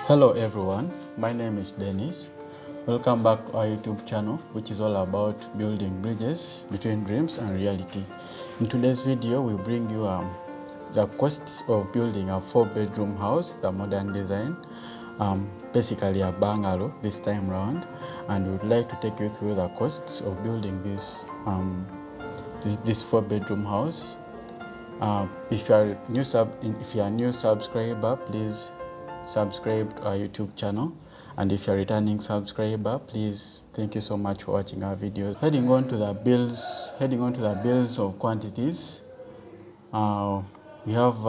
Hello everyone, my name is Dennis. Welcome back to our YouTube channel, which is all about building bridges between dreams and reality. In today's video, we bring you the costs of building a 4-bedroom house, the modern design, basically a bungalow this time round, and we would like to take you through the costs of building this 4-bedroom house. If you are a new subscriber, please subscribe to our YouTube channel, and if you're a returning subscriber, please thank you so much for watching our videos. Heading on to the bills of quantities. We have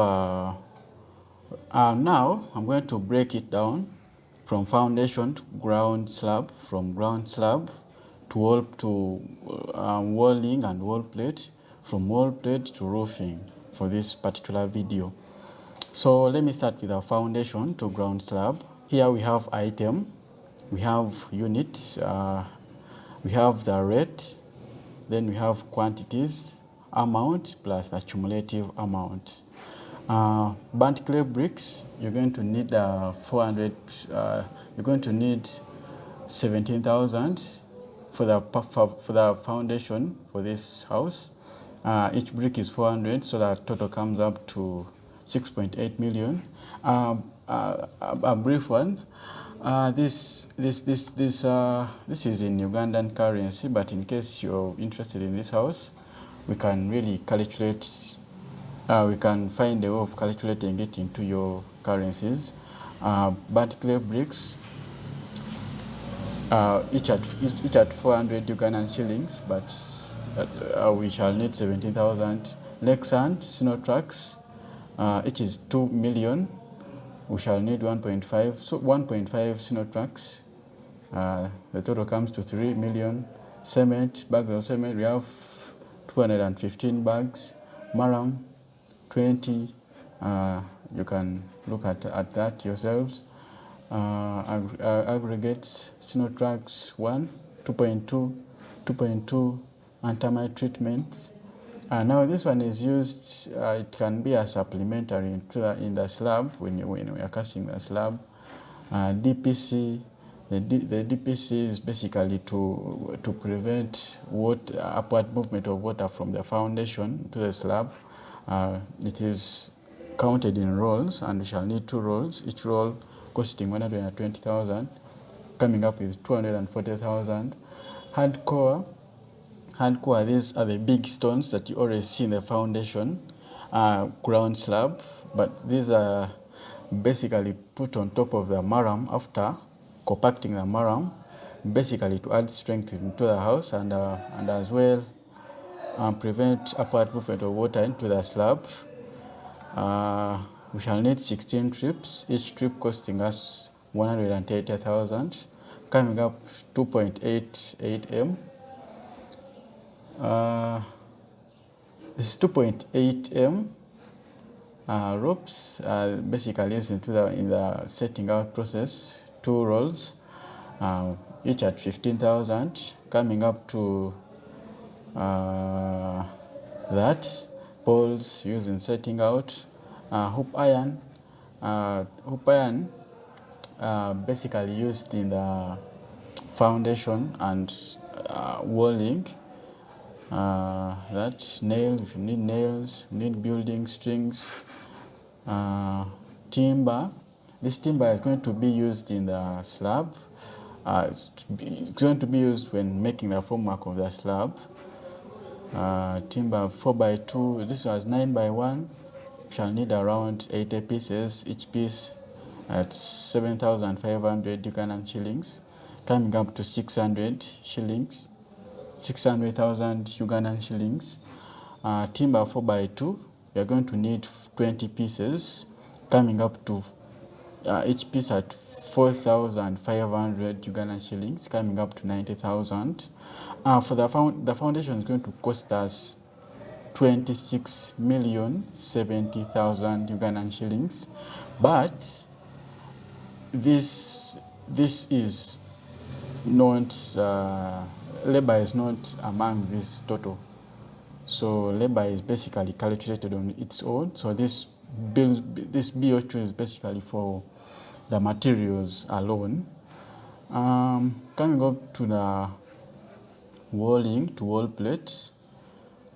now I'm going to break it down from foundation to ground slab, from ground slab to walling and wall plate, from wall plate to roofing for this particular video. So let me start with our foundation to ground slab. Here we have item, we have unit, we have the rate, then we have quantities, amount plus the cumulative amount. Burnt clay bricks, you're going to need 17,000 for the foundation for this house. Each brick is 400, so that total comes up to 6.8 million. A brief one. This is in Ugandan currency, but in case you're interested in this house, we can really calculate. We can find a way of calculating it into your currencies. Burnt clay bricks, each at 400 Ugandan shillings, but we shall need 17,000. Lake sand, snow trucks, each is 2 million. We shall need 1.5. So 1.5 snow trucks. The total comes to 3 million. Cement, bags of cement, we have 215 bags. Maram, 20. You can look at that yourselves. Aggregates, snow trucks, 1, 2.2, 2.2, and termite treatments. Now this one is used, it can be a supplementary in the slab when we are casting the slab. DPC, the DPC is basically to prevent upward movement of water from the foundation to the slab. It is counted in rolls, and we shall need 2 rolls, each roll costing 120,000, coming up with 240,000. Hardcore, these are the big stones that you already see in the foundation, ground slab, but these are basically put on top of the maram after compacting the maram, basically to add strength into the house and as well prevent upward movement of water into the slab. We shall need 16 trips, each trip costing us 180,000, coming up 2.88 m. This 2.8 m ropes basically used in the setting out process. 2 rolls, each at 15,000, coming up to that. Poles used in setting out. Hoop iron, basically used in the foundation and walling. That nail, if you need nails, you need building strings. Timber, this timber is going to be used in the slab. It's going to be used when making the formwork of the slab. Timber 4x2, this was 9x1. Shall need around 80 pieces, each piece at 7,500 Ugandan shillings, coming up to 600,000 Ugandan shillings. Timber 4x2, we are going to need 20 pieces, coming up to each piece at 4,500 Ugandan shillings, coming up to 90,000. For the foundation is going to cost us 26,070,000 Ugandan shillings, but this is not labor is not among this total. So labor is basically calculated on its own. So this BO2 is basically for the materials alone. Coming up to the walling to wall plate,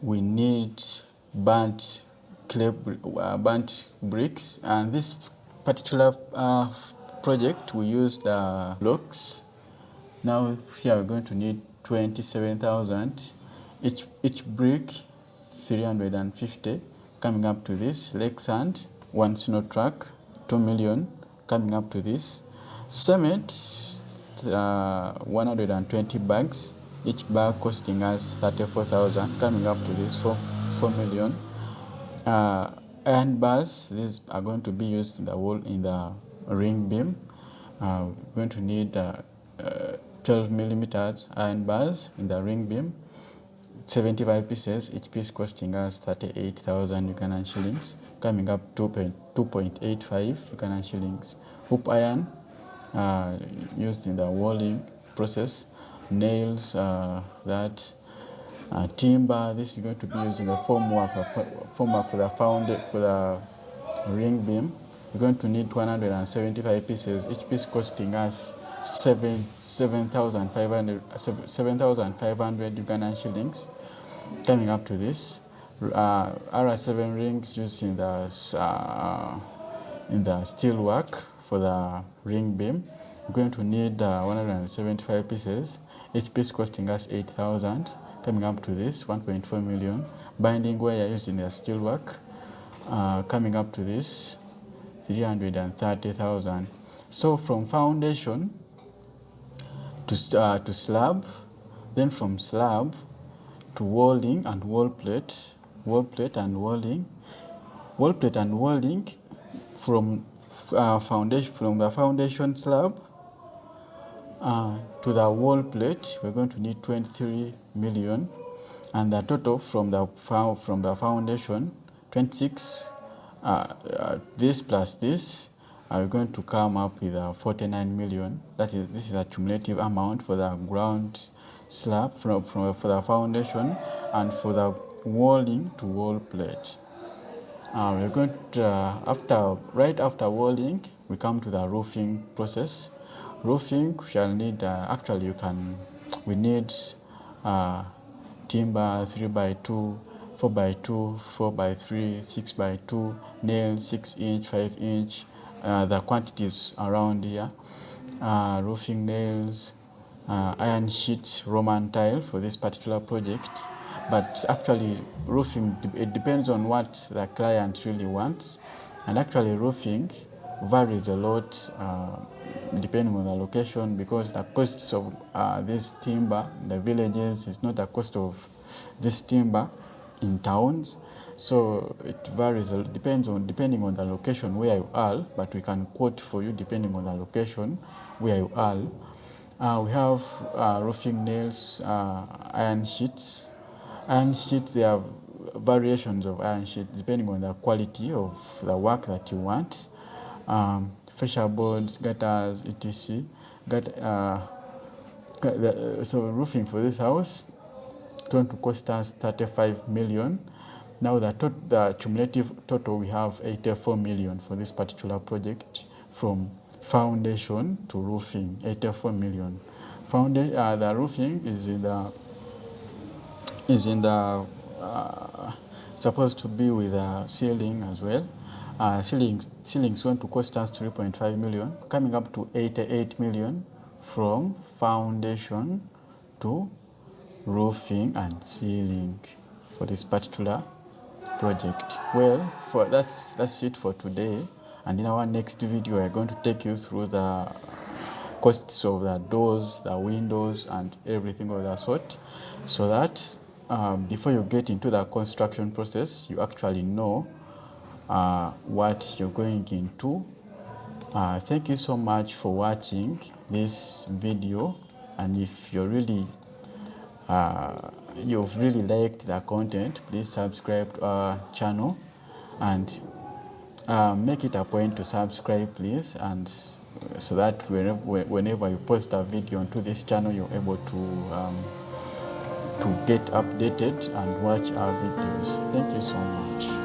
we need burnt bricks, and this particular project we use the blocks. Now here we're going to need 27,000 each brick, 350, coming up to this. Lake sand, 1 snow truck, 2 million, coming up to this. Cement, 120 bags, each bag costing us 34,000, coming up to this 4 million. Iron bars, these are going to be used in the wall, in the ring beam. We're going to need 12 millimeters iron bars in the ring beam, 75 pieces, each piece costing us 38,000 Ugandan shillings, coming up 2.85 Ugandan shillings. Hoop iron used in the walling process. Nails, timber, this is going to be used in the formwork for the ring beam. We're going to need 175 pieces, each piece costing us 7,500 Ugandan shillings, coming up to this. R7 rings used in the steel work for the ring beam. We're going to need 175 pieces, each piece costing us 8,000, coming up to this 1.4 million. Binding wire used in the steel work, coming up to this 330,000. So from foundation to slab, then from slab to walling and wall plate and walling, from the foundation slab to the wall plate, we're going to need 23 million, and the total from the foundation 26. This plus this, are going to come up with 49 million. This is a cumulative amount for the ground slab for the foundation and for the walling to wall plate. We're going to right after walling, we come to the roofing process. Roofing, we shall need we need timber 3x2, 4x2, 4x3, 6x2, nails 6-inch, 5-inch. The quantities around here. Roofing nails, iron sheets, Roman tile for this particular project. But actually, roofing, it depends on what the client really wants. And actually, roofing varies a lot depending on the location, because the costs of this timber in the villages is not the cost of this timber in towns. So it varies, depending on the location where you are, but we can quote for you depending on the location where you are. We have roofing nails, iron sheets. Iron sheets, there are variations of iron sheets depending on the quality of the work that you want. Fascia boards, gutters, etc. So roofing for this house is going to cost us 35 million. Now the cumulative total, we have 84 million for this particular project, from foundation to roofing, 84 million. The roofing is supposed to be with a ceiling as well. Ceiling is going to cost us 3.5 million, coming up to 88 million from foundation to roofing and ceiling for this particular project. Well, that's it for today, and in our next video we're going to take you through the costs of the doors, the windows, and everything of that sort, so that before you get into the construction process, you actually know what you're going into. Thank you so much for watching this video, and if you've really liked the content, please subscribe to our channel, and make it a point to subscribe, please, and so that whenever you post a video onto this channel, you're able to get updated and watch our videos. Thank you so much.